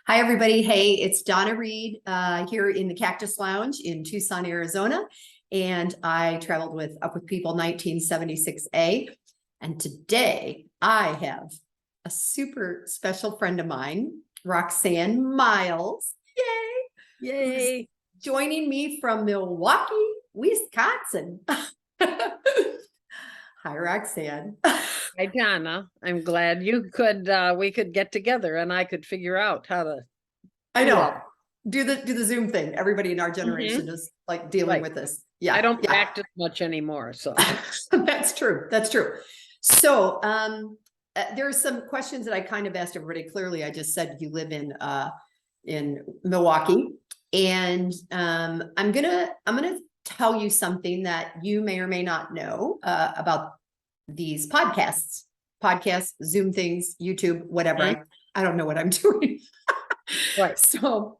Hi, everybody. Hey, it's Donna Reed here in the Cactus Lounge in Tucson, Arizona. And I traveled with Up With People 1976A. And today I have a super special friend of mine, Roxanne Miles. Yay! Who's Yay. joining me from Milwaukee, Wisconsin. Hi, Roxanne. Hi, Donna. I'm glad we could get together and I could figure out how to I do know. all. Do the Zoom thing. Everybody in our generation is like dealing Right. with this. Yeah. I don't practice much anymore, so That's true. That's true. So there are some questions that I kind of asked everybody. Clearly, I just said you live in Milwaukee, and I'm gonna tell you something that you may or may not know about these podcasts, Zoom things, YouTube, whatever. I don't know what I'm doing. right. So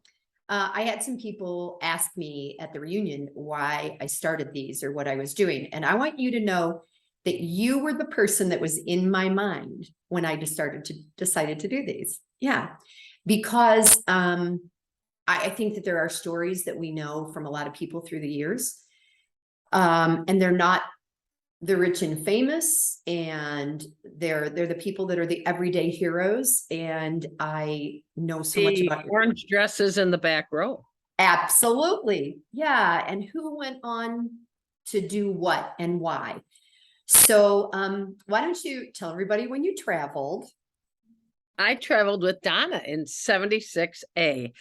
I had some people ask me at the reunion why I started these or what I was doing. And I want you to know that you were the person that was in my mind when I decided to do these. Yeah. Because I think that there are stories that we know from a lot of people through the years. And they're not the rich and famous, and they're the people that are the everyday heroes. And I know so much about orange dresses in the back row. Absolutely. Yeah. And who went on to do what and why? So why don't you tell everybody when you traveled? I traveled with Donna in 76A.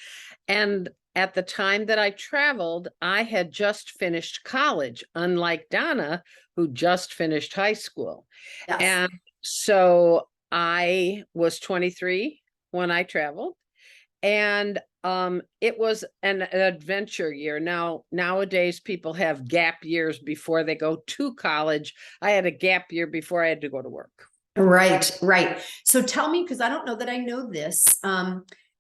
And at the time that I traveled, I had just finished college, unlike Donna, who just finished high school. Yes. And so I was 23 when I traveled. And it was an adventure year. Nowadays, people have gap years before they go to college. I had a gap year before I had to go to work. Right. So tell me, because I don't know that I know this.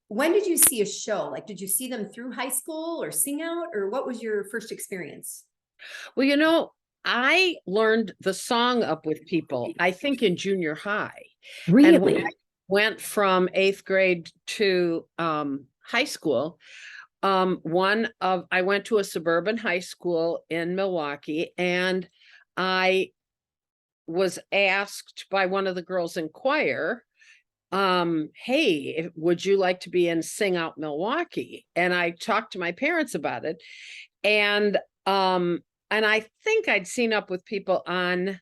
When did you see a show? Like, did you see them through high school or sing out, or what was your first experience? Well, I learned the song Up With People, I think in junior high. Really? And when I went from 8th grade to high school, I went to a suburban high school in Milwaukee, and I was asked by one of the girls in choir, hey, would you like to be in Sing Out Milwaukee? And I talked to my parents about it. And I think I'd seen Up With People on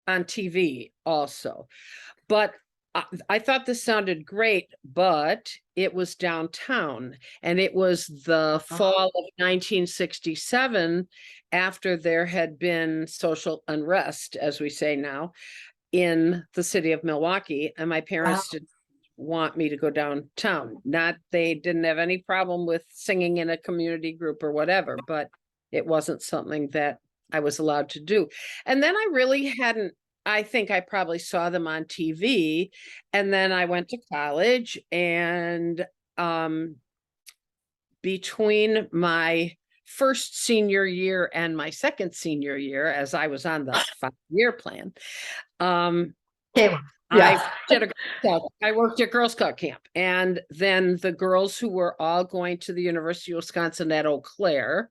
TV also. But I thought this sounded great, but it was downtown, and it was the fall of 1967, after there had been social unrest, as we say now, in the city of Milwaukee, and my parents didn't want me to go downtown. They didn't have any problem with singing in a community group or whatever, but it wasn't something that I was allowed to do. And then I think I probably saw them on TV, and then I went to college, and between my first senior year and my second senior year, as I was on the 5-year plan, I worked at Girl Scout camp, and then the girls who were all going to the University of Wisconsin at Eau Claire,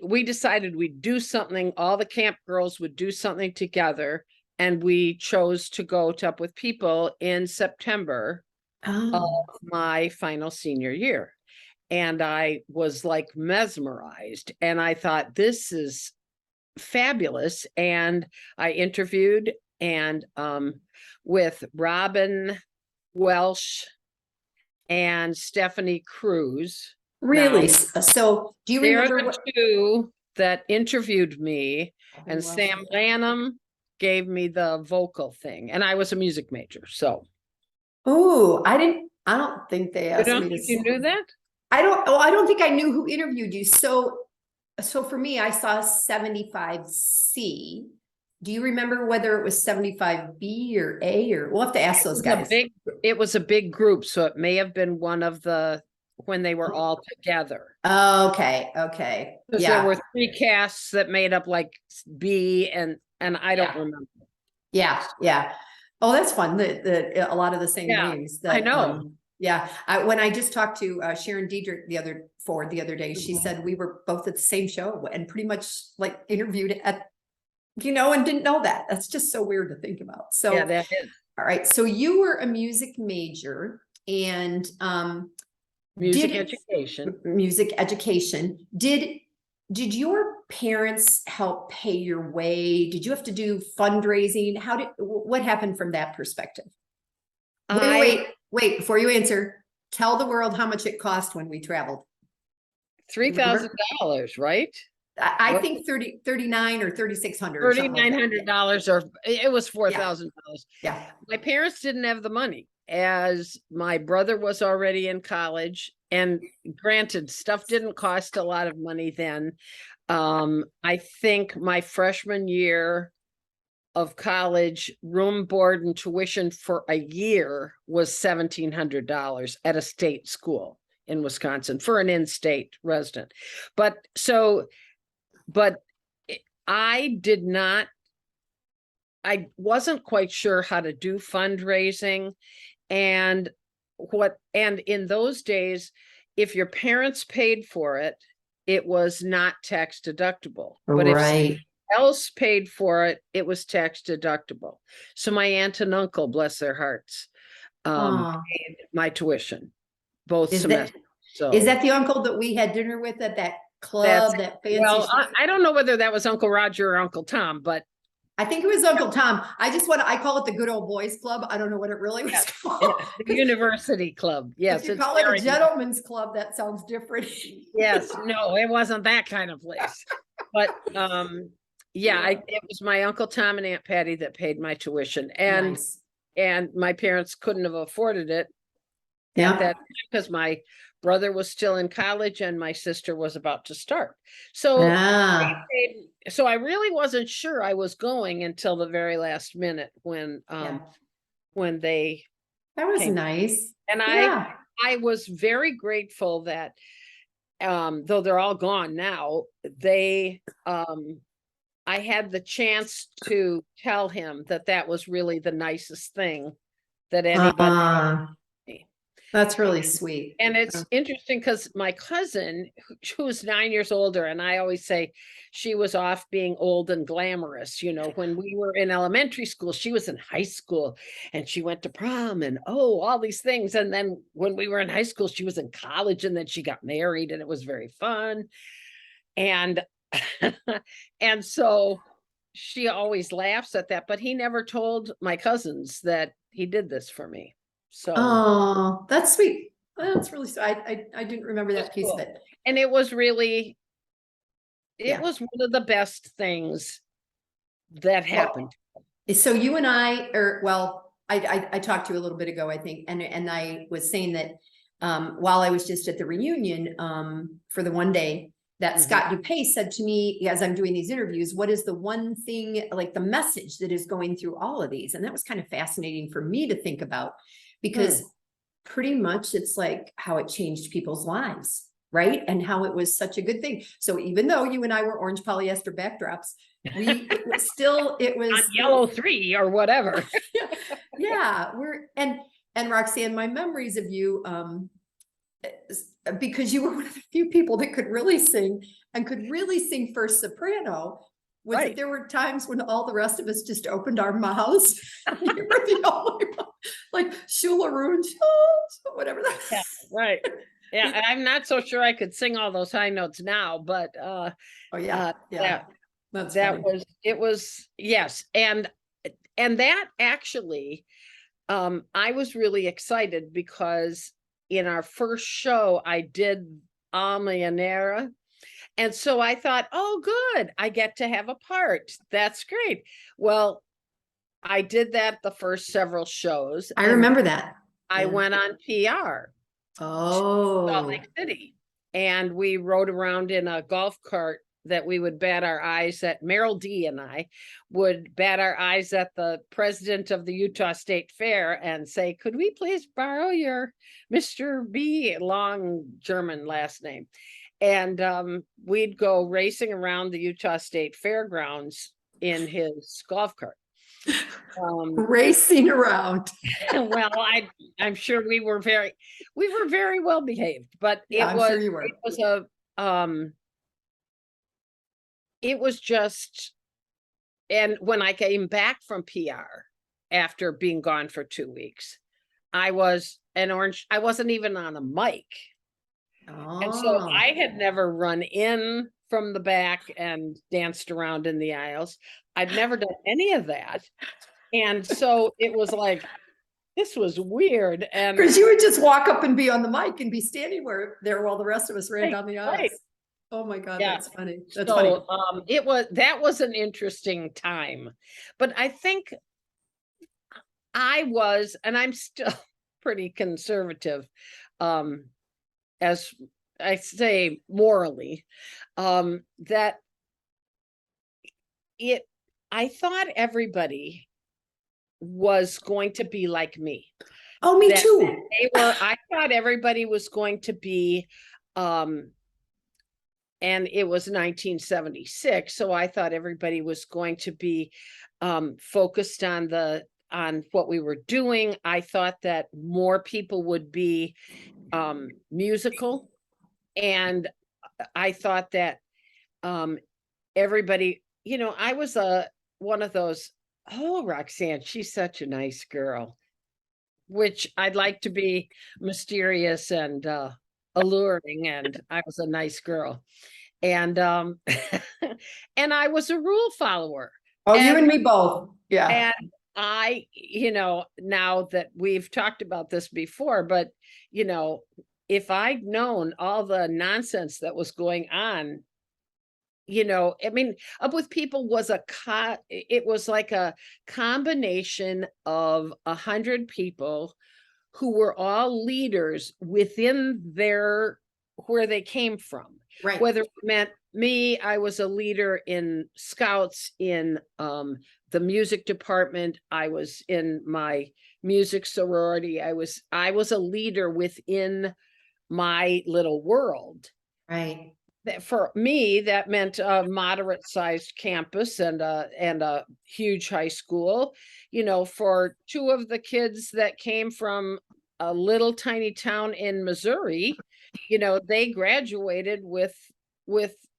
we decided we'd do something. All the camp girls would do something together, and we chose to go to Up With People in September of my final senior year. And I was like mesmerized, and I thought, this is fabulous. And I interviewed with Robin Welsh and Stephanie Cruz. Really? Now, so do you remember the two that interviewed me, and Sam Lanham gave me the vocal thing, and I was a music major. So I don't think they asked me to. You knew that? I don't think I knew who interviewed you. So for me, I saw 75C. Do you remember whether it was 75B or A, or we'll have to ask those guys? It was a big group, so it may have been one of the, when they were all together. Okay. Yeah. There were 3 casts that made up like B, and I don't remember. Yeah. Oh, that's fun. A lot of the same Yeah, names I that, know. yeah, when I just talked to Sharon Diedrich the other day, she Mhm. said we were both at the same show and pretty much like interviewed at, and didn't know that. That's just so weird to think about. So, Yeah, that is all right. So you were a music major and, music did education. music education. Did your parents help pay your way? Did you have to do fundraising? What happened from that perspective? Wait, before you answer, tell the world how much it cost when we traveled. Remember? $3,000, right? I What, think 39 or 3,600 or something like that. $3,900, or it was Yeah. $4,000. Yeah. My parents didn't have the money, as my brother was already in college. And granted, stuff didn't cost a lot of money then. I think my freshman year of college, room, board, and tuition for a year was $1,700 at a state school in Wisconsin for an in-state resident. But I did not, I wasn't quite sure how to do fundraising. And in those days, if your parents paid for it, it was not tax deductible. But if Right. else paid for it, it was tax deductible. So my aunt and uncle, bless their hearts, Oh, paid my tuition both is that semesters. is So that the uncle that we had dinner with at that that's, club, that fancy? well, I don't know whether that was Uncle Roger or Uncle Tom, but I think it was Uncle Tom. I call it the Good Old Boys Club. I don't know what it really was yeah, called. the university club. Yes, If you it's call it a very nice. gentleman's club, that sounds different. Yes, no, it wasn't that kind of place. But yeah, it was my Uncle Tom and Aunt Patty that paid my tuition. Nice. And my parents couldn't have afforded it at Yeah. that time because my brother was still in college and my sister was about to start. So Ah, so I really wasn't sure I was going until the very last minute yeah. when they That was came. nice. And Yeah. I was very grateful that though they're all gone now, I had the chance to tell him that that was really the nicest thing that anybody Uh, did. that's really sweet. And it's interesting because my cousin, who's 9 years older, and I always say she was off being old and glamorous. When we were in elementary school, she was in high school and she went to prom and all these things. And then when we were in high school, she was in college and then she got married and it was very fun. And and so she always laughs at that, but he never told my cousins that he did this for me. So Oh, that's sweet. That's really sweet. I didn't remember that piece of cool. it. And it was really, it Yeah. was one of the best things that happened. So you and I, I talked to you a little bit ago, I think, and I was saying that while I was just at the reunion for the one day, that Scott Dupay said to me as I'm doing these interviews, what is the one thing, like the message that is going through all of these? And that was kind of fascinating for me to think about, because pretty much it's like how it changed people's lives, right? And how it was such a good thing. So even though you and I were orange polyester backdrops, it was On yellow 3 or whatever. yeah, and Roxanne, my memories of you, because you were one of the few people that could really sing and could really sing first soprano, was that there were times when all the rest of us just opened our mouths. You were the only one, like Shula Roon, whatever that. Yeah, right. Yeah, I'm not so sure I could sing all those high notes now, but it was yes, and that actually, I was really excited because in our first show I did extraordinaire, and so I thought, oh, good, I get to have a part. That's great. Well, I did that the first several shows. I remember that. I went on PR. Salt Lake City. And we rode around in a golf cart that we would bat our eyes at. Merrill D and I would bat our eyes at the president of the Utah State Fair and say, could we please borrow your Mr. B, long German last name? And we'd go racing around the Utah State Fairgrounds in his golf cart. Racing around. Well, I'm sure we were very well behaved, but Yeah, I'm sure you were. It was just, and when I came back from PR after being gone for 2 weeks, I was an orange. I wasn't even on a mic. And so Oh, I had never run in from the back and danced around in the aisles. I'd never done any of that. And so it was like, this was weird. And because you would just walk up and be on the mic and be standing there while the rest of us ran right, down the right. aisles. Oh my God, Yeah. that's funny. That's funny. So that was an interesting time. But I think I was, and I'm still pretty conservative, as I say, morally, that I thought everybody was going to be like me. Oh, me That too. I thought everybody was going to be, and it was 1976. So I thought everybody was going to be, focused on what we were doing. I thought that more people would be, musical. And I thought that, everybody, I was one of those, oh, Roxanne, she's such a nice girl, which I'd like to be mysterious and alluring, and I was a nice girl. And and I was a rule follower. Oh, you And and me both. Yeah. and I, now that we've talked about this before, but if I'd known all the nonsense that was going on, I mean, Up With People was it was like a combination of 100 people who were all leaders within where they came from. Right. Whether it meant me, I was a leader in Scouts, in the music department, I was in my music sorority, I was a leader within my little world. Right. For me, that meant a moderate sized campus and a huge high school. For two of the kids that came from a little tiny town in Missouri, they graduated with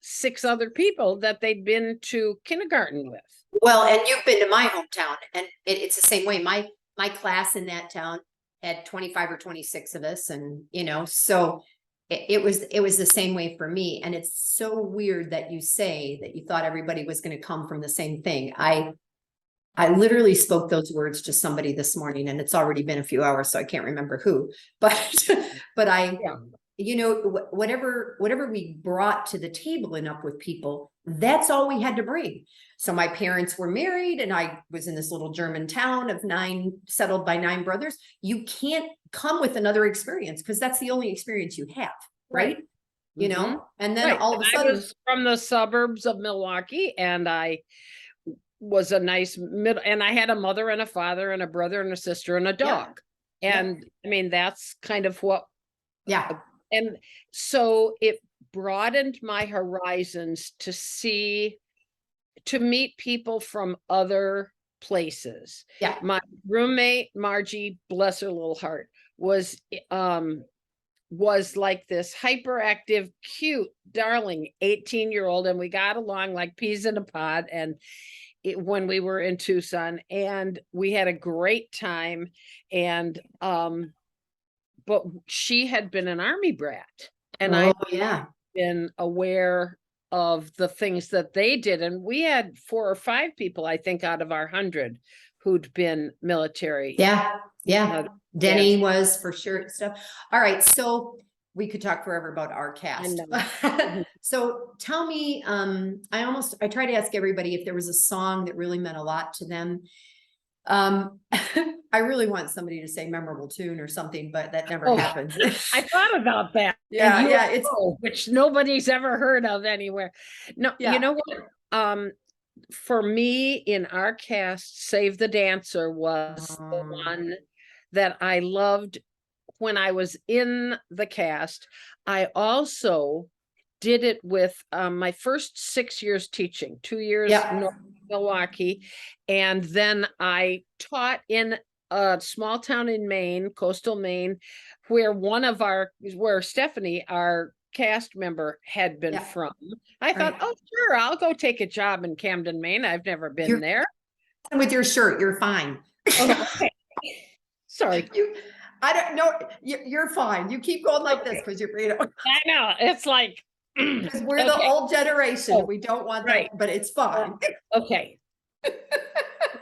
6 other people that they'd been to kindergarten with. Well, and you've been to my hometown, and it's the same way. My class in that town had 25 or 26 of us, and so it was the same way for me. And it's so weird that you say that you thought everybody was going to come from the same thing. I literally spoke those words to somebody this morning, and it's already been a few hours, so I can't remember who, but whatever we brought to the table and Up With People, that's all we had to bring. So my parents were married, and I was in this little German town of 9, settled by 9 brothers. You can't come with another experience because that's the only experience you have, right? And then all of a sudden, I was from the suburbs of Milwaukee, and I was a nice middle, and I had a mother and a father and a brother and a sister and a dog. And I mean, that's kind of what, and so it broadened my horizons to meet people from other places. My roommate, Margie, bless her little heart, was like this hyperactive, cute, darling 18-year-old, and we got along like peas in a pod. And when we were in Tucson, and we had a great time. And but she had been an Army brat, and I been aware of the things that they did. And we had 4 or 5 people, I think, out of our 100 who'd been military. Denny was for sure stuff. All right, so we could talk forever about our cast. So tell me, I try to ask everybody if there was a song that really meant a lot to them. I really want somebody to say memorable tune or something, but that never happens. I thought about that. It's which nobody's ever heard of anywhere. No, you know what? For me, in our cast, Save the Dancer was the one that I loved when I was in the cast. I also did it with my first 6 years teaching, 2 years Milwaukee. And then I taught in a small town in Maine, coastal Maine, where Stephanie, our cast member, had been Yeah. from. I thought, Right. oh, sure, I'll go take a job in Camden, Maine. I've never been You're there. with your shirt, you're fine. Oh, okay. Sorry. I don't know. You're fine. You keep going like this because I know. It's like, because we're the old generation. Oh, We don't want right. that, but it's fine. Okay.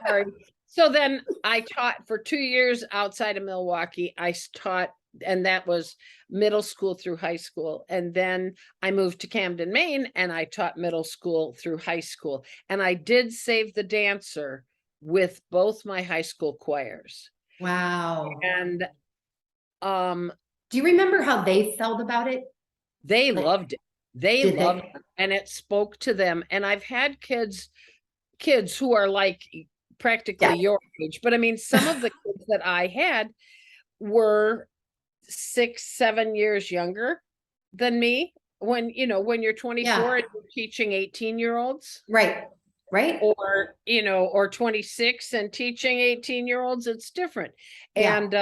Sorry. So then I taught for 2 years outside of Milwaukee. Taught, and that was middle school through high school. And then I moved to Camden, Maine, and I taught middle school through high school. And I did Save the Dancer with both my high school choirs. Wow. And do you remember how they felt about it? they loved it. They Did loved they? it, and it spoke to them. And I've had kids who are like practically your age, but I mean, some of the kids that I had were 6-7 years younger than me. When you're 24 and you're teaching 18-year-olds, Right. or 26 and teaching 18-year-olds, it's different. Yeah.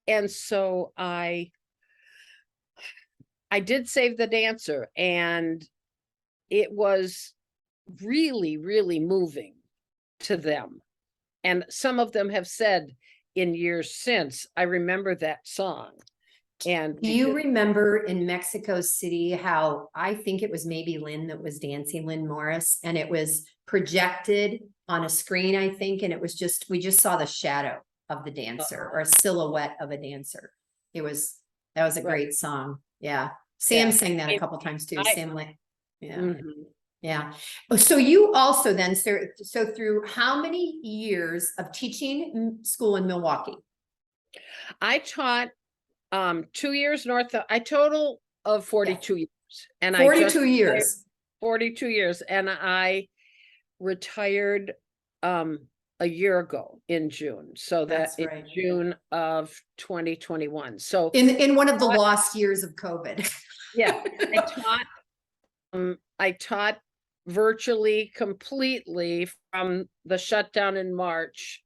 And so I did Save the Dancer, and it was really, really moving to them. And some of them have said in years since, I remember that song. And do you remember in Mexico City how I think it was maybe Lynn that was dancing, Lynn Morris, and it was projected on a screen, I think, and it was we just saw the shadow of the dancer or a silhouette of a dancer. That was a great song. Yeah. Sam sang that a couple times too. Sam, like, yeah. Mm-hmm. Yeah. So you also then, so through how many years of teaching school in Milwaukee? I taught 2 years north of, I total of 42 years. And 42 years. 42 years. And I retired a year ago in June. So that's in June of 2021. So in one of the lost years of COVID. Yeah. I taught virtually completely from the shutdown in March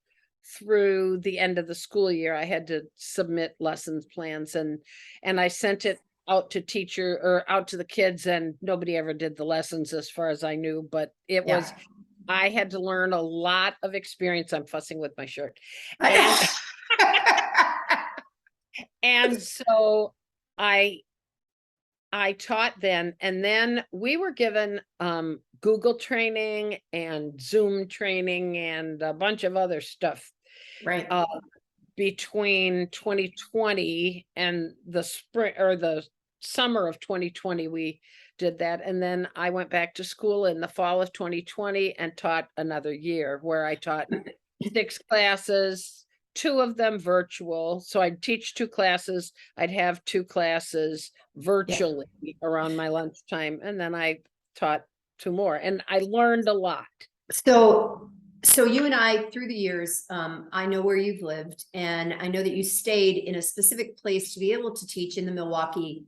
through the end of the school year. I had to submit lessons plans, and I sent it out to the kids, and nobody ever did the lessons as far as I knew, but I had to learn a lot of experience. I'm fussing with my shirt. And so I taught then, and then we were given Google training and Zoom training and a bunch of other stuff. Right. Between 2020 and the spring or the summer of 2020, we did that. And then I went back to school in the fall of 2020 and taught another year, where I taught 6 classes, 2 of them virtual. So I'd teach 2 classes. I'd have 2 classes virtually around my lunchtime. And then I taught 2 more, and I learned a lot. So you and I, through the years, I know where you've lived, and I know that you stayed in a specific place to be able to teach in the Milwaukee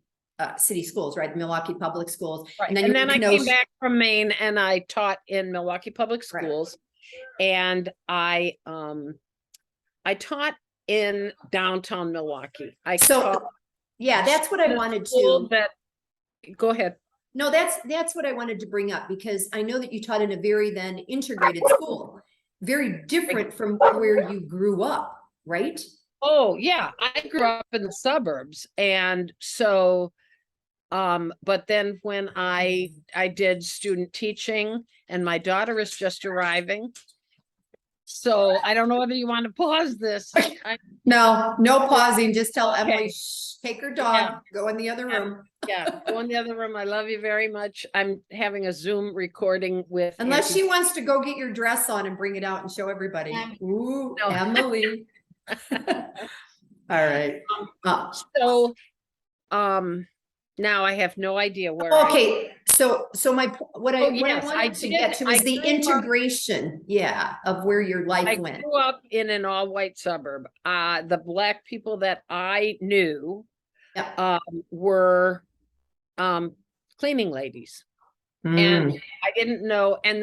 city schools, right? The Milwaukee public schools. Right. And then I came back from Maine and I taught in Milwaukee public schools. Right. And I taught in downtown Milwaukee. That's what I wanted to. Go ahead. No, that's what I wanted to bring up, because I know that you taught in a very then integrated school, very different from where you grew up, right? Oh yeah, I grew up in the suburbs, and so but then when I did student teaching, and my daughter is just arriving. So I don't know whether you want to pause this. No pausing. Just tell Emily, take her dog, go in the other room. Go in the other room. I love you very much. I'm having a Zoom recording with. Unless she wants to go get your dress on and bring it out and show everybody. Ooh, no. Emily. All right. So, now I have no idea where. Okay. So what I wanted to get to is the integration, of where your life went. I grew up in an all-white suburb. The Black people that I knew were cleaning ladies, and I didn't know. And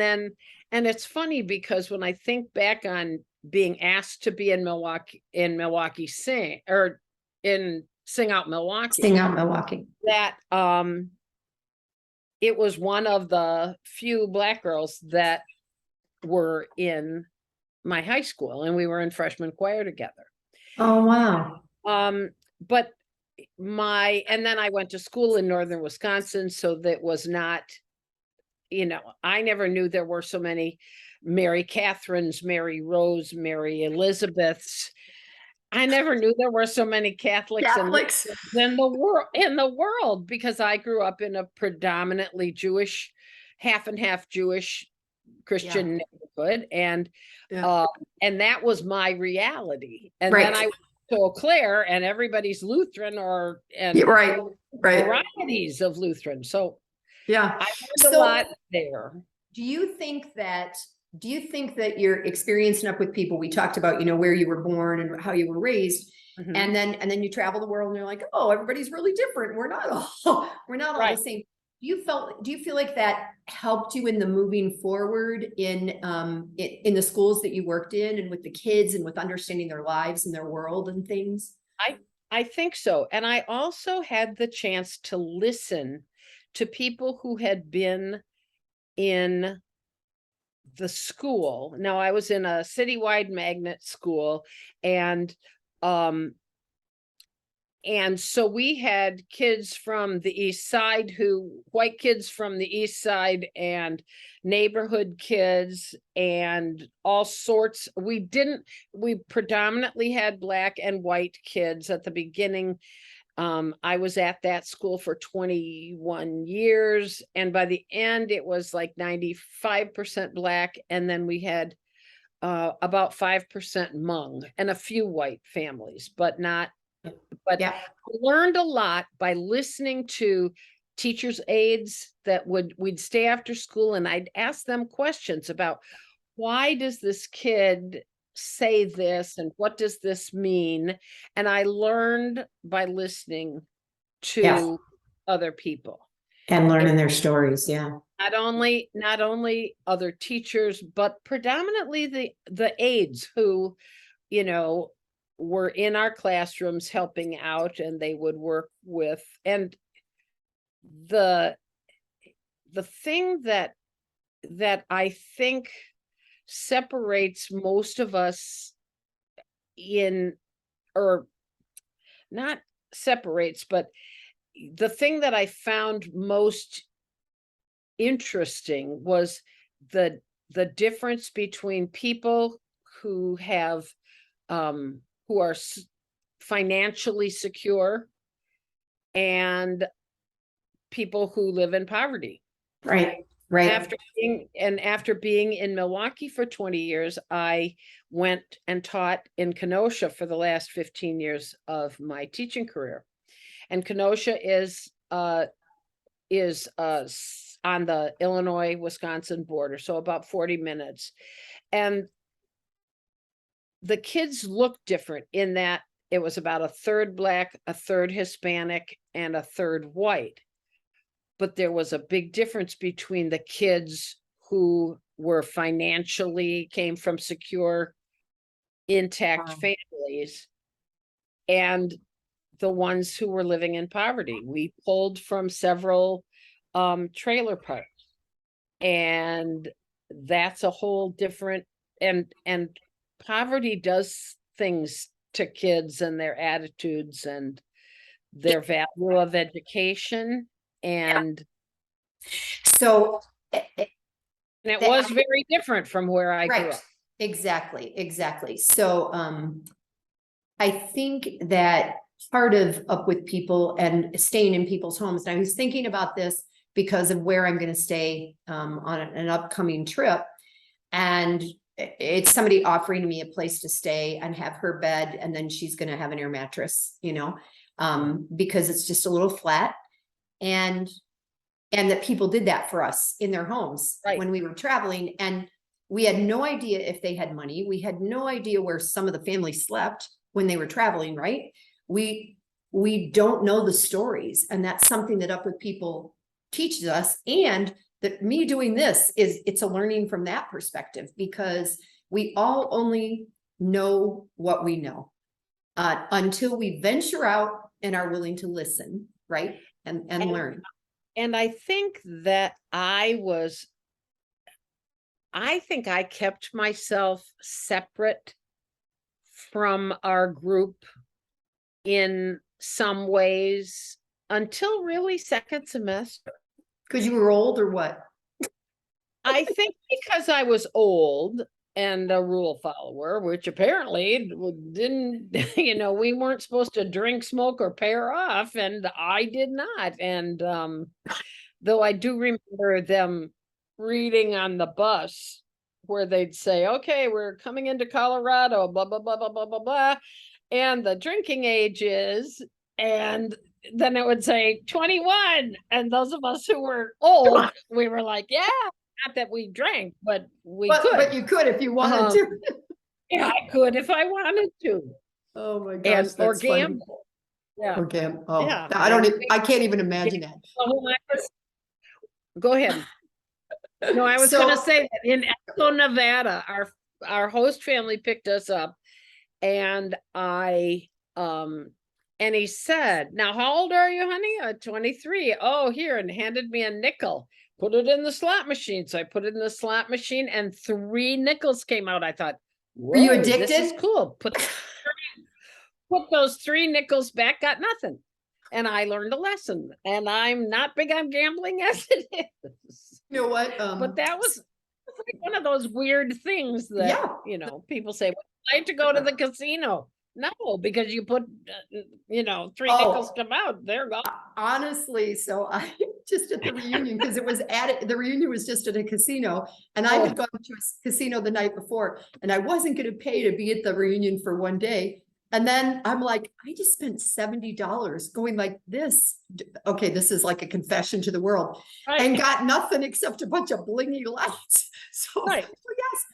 And it's funny because when I think back on being asked to be in Milwaukee sing or in Sing Out Milwaukee, Sing Out Milwaukee. that it was one of the few Black girls that were in my high school, and we were in freshman choir together. Oh, wow. But and then I went to school in northern Wisconsin, so that was not, I never knew there were so many Mary Catherines, Mary Rose, Mary Elizabeths. I never knew there were so many Catholics in the world, because I grew up in a predominantly Jewish, half and half Jewish Christian neighborhood, and that was my reality. And then I went to Eau Claire, and everybody's Lutheran, varieties of Lutheran. So I learned a lot there. Do you think that you're experiencing up with people? We talked about, where you were born and how you were raised. Mm-hmm. And then you travel the world and you're like, oh, everybody's really different. We're not all the same. Do you feel like that helped you in the moving forward in the schools that you worked in, and with the kids, and with understanding their lives and their world and things? I think so. And I also had the chance to listen to people who had been in the school. Now, I was in a citywide magnet school, and so we had kids from the East Side, white kids from the East Side, and neighborhood kids, and all sorts. We predominantly had Black and white kids at the beginning. I was at that school for 21 years, and by the end it was like 95% Black, and then we had about 5% Hmong and a few white families, but I learned a lot by listening to teachers' aides that we'd stay after school, and I'd ask them questions about, why does this kid say this, and what does this mean? And I learned by listening to other people and learning their stories. Not only other teachers, but predominantly the aides who, were in our classrooms helping out, and they would work with. And the thing that I think separates most of us or not separates, but the thing that I found most interesting was the difference between people who have who are financially secure and people who live in poverty. Right. After being in Milwaukee for 20 years, I went and taught in Kenosha for the last 15 years of my teaching career. And Kenosha is on the Illinois-Wisconsin border, so about 40 minutes. And the kids looked different in that it was about a third Black, a third Hispanic, and a third white. But there was a big difference between the kids who were came from secure, intact families, and the ones who were living in poverty. We pulled from several trailer parks, and that's a whole different, and poverty does things to kids and their attitudes and their value of education. And so it was very different from where I grew up. Exactly. So I think that part of Up With People and staying in people's homes, and I was thinking about this because of where I'm going to stay on an upcoming trip, and it's somebody offering me a place to stay and have her bed, and then she's going to have an air mattress, because it's just a little flat. And that people did that for us in their homes when we were traveling, and we had no idea if they had money. We had no idea where some of the families slept when they were traveling, right? We don't know the stories, and that's something that Up With People teaches us. And that me doing this it's a learning from that perspective, because we all only know what we know until we venture out and are willing to listen, right? And learn. And I think that I think I kept myself separate from our group in some ways until really second semester. Because you were old or what? I think because I was old and a rule follower, which apparently didn't, we weren't supposed to drink, smoke, or pair off, and I did not. And though I do remember them reading on the bus where they'd say, okay, we're coming into Colorado, blah, blah, blah, blah, blah, blah, blah. And the drinking age is, and then it would say 21. And those of us who were old, we were like, yeah, not that we drank, but we could. But you could if you wanted to. Yeah, I could if I wanted to. Oh my gosh, And that's or funny. gamble. Yeah. Or gamble. Oh, Yeah. I can't even imagine that. Go ahead. No, I was So- going to say that in Echo, Nevada, our host family picked us up, and and he said, now, how old are you, honey? 23. Oh, here, and handed me a nickel. Put it in the slot machine. So I put it in the slot machine, and 3 nickels came out. I thought, Were you "Whoa, this is addicted? cool. Put those 3 nickels back, got nothing. And I learned a lesson. And I'm not big on gambling as it is. You know what? But that was like one of those weird things that, Yeah. people say, well, I like to go to the casino. No, because you put, 3 Oh. nickels come out, they're gone. Honestly, so I just at the reunion, because the reunion was just at a casino, and I had gone to a casino the night before, and I wasn't going to pay to be at the reunion for one day. And then I'm like, I just spent $70 going like this. Okay, this is like a confession to the world, and got nothing except a bunch of blingy lights. So, yes,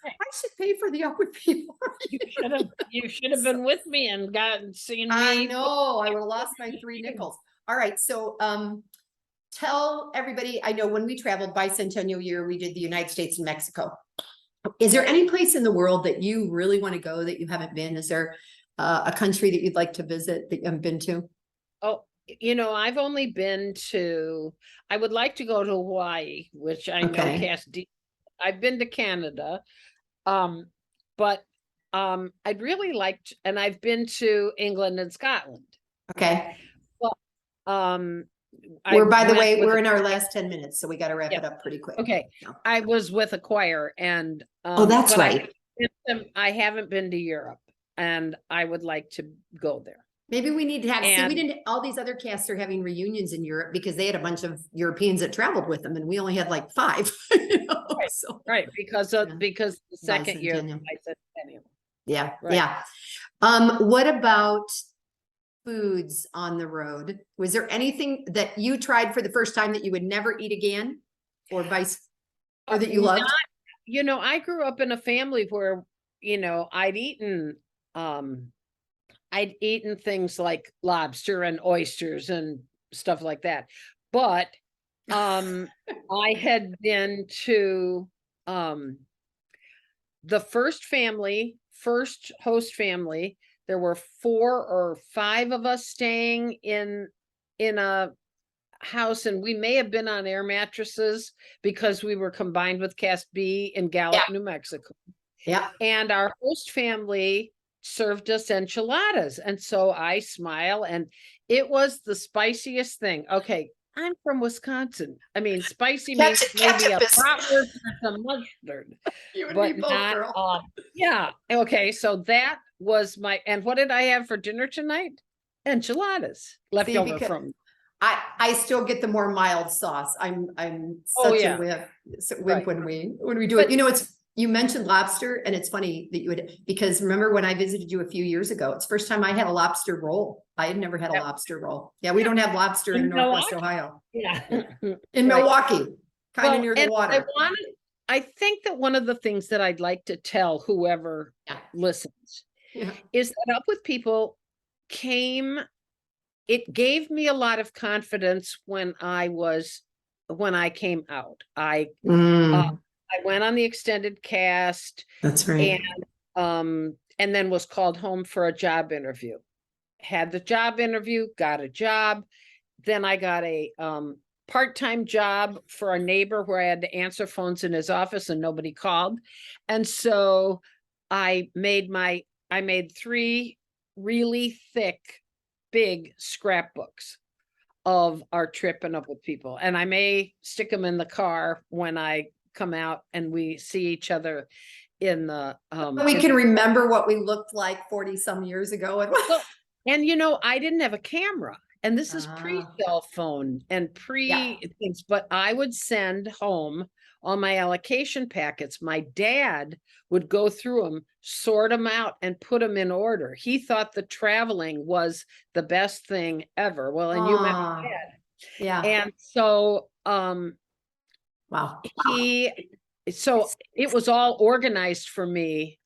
I should pay for the up with people. You should have been with me and seen me. I know, I would have lost my 3 nickels. All right, so tell everybody, I know when we traveled bicentennial year, we did the United States and Mexico. Is there any place in the world that you really want to go that you haven't been? Is there a country that you'd like to visit that you haven't been to? Oh, I've only been to, I would like to go to Hawaii, which I know Cass D. I've been to Canada, but I'd really like to, and I've been to England and Scotland. Okay. But, by the way, we're in our last 10 minutes, so we got to wrap it up pretty quick. Okay. I was with a choir, and oh, that's right. I haven't been to Europe, and I would like to go there. Maybe we need to have, see, we didn't, all these other casts are having reunions in Europe because they had a bunch of Europeans that traveled with them, and we only had like 5. Right, because the second year. Yeah, yeah. What about foods on the road? Was there anything that you tried for the first time that you would never eat again, or that you loved? I grew up in a family where, I'd eaten things like lobster and oysters and stuff like that. But I had been to the first host family. There were 4 or 5 of us staying in a house, and we may have been on air mattresses because we were combined with Cast B in Gallup, New Mexico. Yeah. And our host family served us enchiladas. And so I smile, and it was the spiciest thing. Okay, I'm from Wisconsin. I mean, spicy means maybe a bratwurst with some mustard. But not, yeah. Okay, so that was and what did I have for dinner tonight? Enchiladas left over from. I still get the more mild sauce. I'm such a wimp when we do it. You mentioned lobster, and it's funny that you would, because remember when I visited you a few years ago, it's the first time I had a lobster roll. I had never had a lobster roll. Yeah, we don't have lobster in Northwest Ohio. Yeah. In Milwaukee, kind of near the water. I think that one of the things that I'd like to tell whoever listens is that Up With People it gave me a lot of confidence when I was when I came out. Mm, I went on the extended cast that's right. and then was called home for a job interview. Had the job interview, got a job. Then I got a part-time job for a neighbor where I had to answer phones in his office and nobody called. And so I made 3 really thick, big scrapbooks of our trip and Up with People. And I may stick them in the car when I come out and we see each other in the We can remember what we looked like 40 some years ago. well, and you know, I didn't have a camera. And this is Ah. pre-cell phone and Yeah. things, but I would send home all my allocation packets. My dad would go through them, sort them out, and put them in order. He thought the traveling was the best thing ever. Well, and you met my Ah, dad. yeah. And so Wow. so it was all organized for me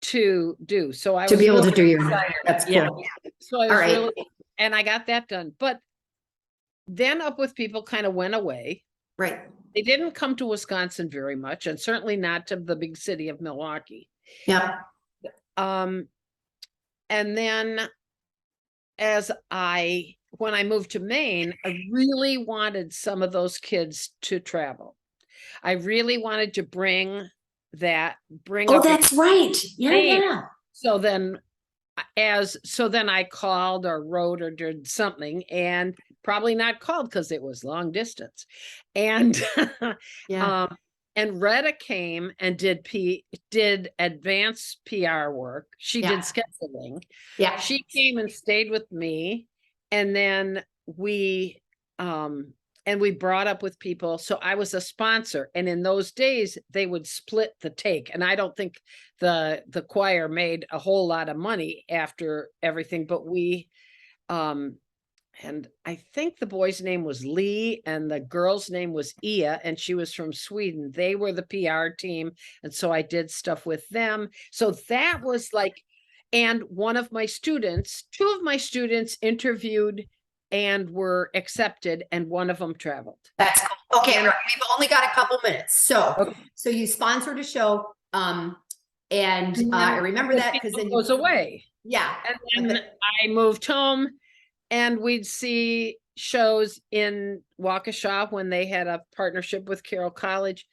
to do. So I To was be able to really do your, excited. that's Yeah. cool. So I All was right. really, and I got that done. But then Up with People kind of went away. Right. They didn't come to Wisconsin very much, and certainly not to the big city of Milwaukee. Yeah. And then when I moved to Maine, I really wanted some of those kids to travel. I really wanted to bring Oh, Up with that's right. Yeah, Maine. yeah. So then I called or wrote or did something, and probably not called because it was long distance. And Yeah. and Retta came and did advanced PR work. She did Yeah. scheduling. Yeah. She came and stayed with me, and then we brought Up with People. So I was a sponsor, and in those days they would split the take. And I don't think the choir made a whole lot of money after everything, but we and I think the boy's name was Lee and the girl's name was Ia, and she was from Sweden. They were the PR team, and so I did stuff with them. So that was like, and two of my students interviewed and were accepted, and one of them traveled. That's cool. Okay, And- we've only got a couple minutes. So, Okay. so you sponsored a show, and I remember that because then goes away. yeah. And then I moved home, and we'd see shows in Waukesha when they had a partnership with Carroll College,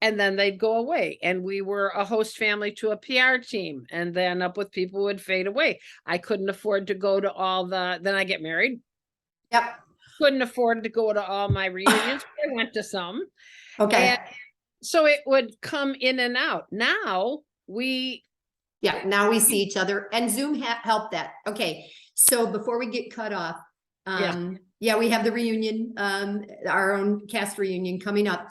and then they'd go away. And we were a host family to a PR team, and then Up with People would fade away. I couldn't afford to go to then I get married. Yep. Couldn't afford to go to all my reunions. I went to some. Okay. And so it would come in and out. Now now we see each other, and Zoom helped that. Okay, so before we get cut off, we have the reunion, our own cast reunion coming up.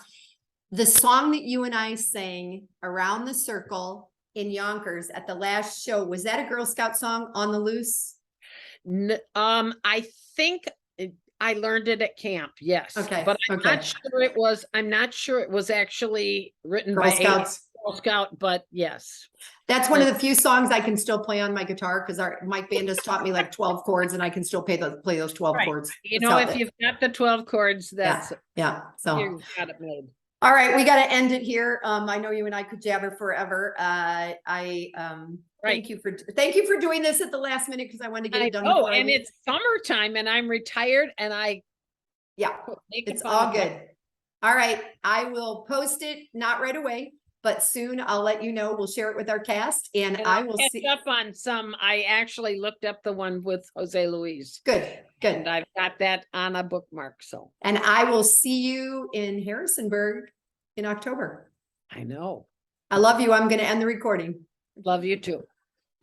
The song that you and I sang around the circle in Yonkers at the last show, was that a Girl Scout song, On the Loose? I think I learned it at camp, yes. Okay, but I'm not sure it was actually written Girl by Scouts. Girl Scout, but yes. That's one of the few songs I can still play on my guitar, because Mike Band has taught me like 12 chords, and I can still play those 12 Right. chords. You know, if you've got the 12 chords, that's yeah. So you've got it made. all right, we got to end it here. I know you and I could jabber forever. Thank you for doing this at the last minute, because I wanted to get it done. Oh, and it's summertime, and I'm retired, and it's all good. All right, I will post it, not right away, but soon. I'll let you know. We'll share it with our cast, and I will catch up on some. I actually looked up the one with Jose Luis. Good. And I've got that on a bookmark. So, and I will see you in Harrisonburg in October. I know. I love you. I'm going to end the recording. Love you too.